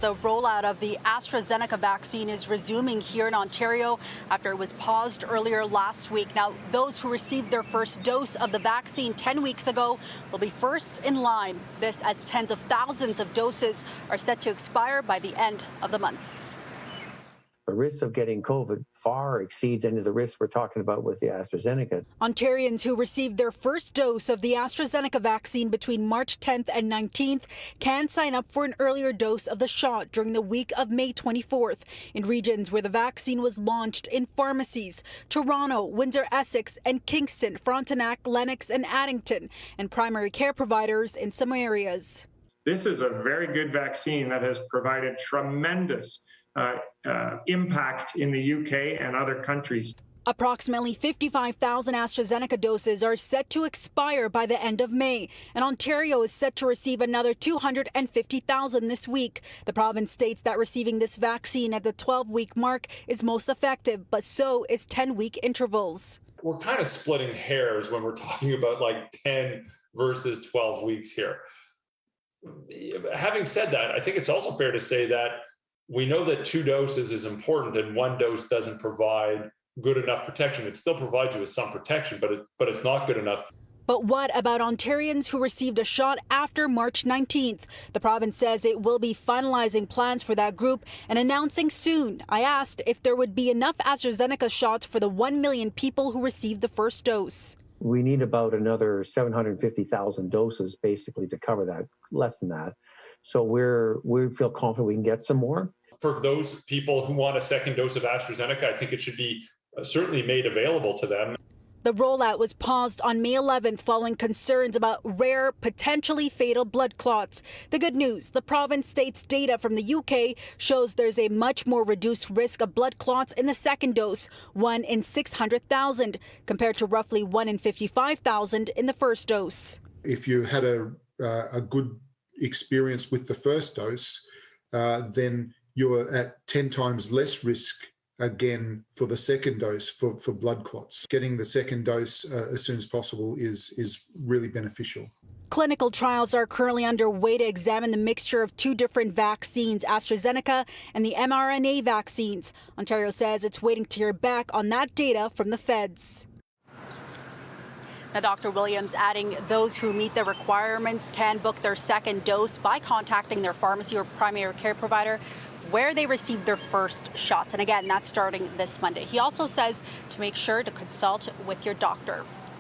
The rollout of the AstraZeneca vaccine is resuming here in Ontario after it was paused earlier last week. Now, those who received their first dose of the vaccine 10 weeks ago will be first in line. This as tens of thousands of doses are set to expire by the end of the month. The risk of getting COVID far exceeds any of the risks we're talking about with the AstraZeneca. Ontarians who received their first dose of the AstraZeneca vaccine between March 10th and 19th can sign up for an earlier dose of the shot during the week of May 24th in regions where the vaccine was launched in pharmacies: Toronto, Windsor-Essex, and Kingston, Frontenac, Lennox, and Addington, and primary care providers in some areas. This is a very good vaccine that has provided tremendous impact in the UK and other countries. Approximately 55,000 AstraZeneca doses are set to expire by the end of May, and Ontario is set to receive another 250,000 this week. The province states that receiving this vaccine at the 12-week mark is most effective, but so is 10-week intervals. We're kind of splitting hairs when we're talking about like 10 versus 12 weeks here. Having said that, I think it's also fair to say that we know that 2 doses is important and 1 dose doesn't provide good enough protection. It still provides you with some protection, but it's not good enough. But what about Ontarians who received a shot after March 19th? The province says it will be finalizing plans for that group and announcing soon. I asked if there would be enough AstraZeneca shots for the 1 million people who received the first dose. We need about another 750,000 doses basically to cover that, less than that. So we feel confident we can get some more. For those people who want a second dose of AstraZeneca, I think it should be certainly made available to them. The rollout was paused on May 11th following concerns about rare, potentially fatal blood clots. The good news, the province states data from the UK shows there's a much more reduced risk of blood clots in the second dose, 1 in 600,000, compared to roughly 1 in 55,000 in the first dose. If you had a good experience with the first dose, then you're at 10 times less risk again for the second dose for blood clots. Getting the second dose as soon as possible is really beneficial. Clinical trials are currently underway to examine the mixture of 2 different vaccines, AstraZeneca and the mRNA vaccines. Ontario says it's waiting to hear back on that data from the feds. Now, Dr. Williams adding those who meet the requirements can book their second dose by contacting their pharmacy or primary care provider where they received their first shots. And again, that's starting this Monday. He also says to make sure to consult with your doctor.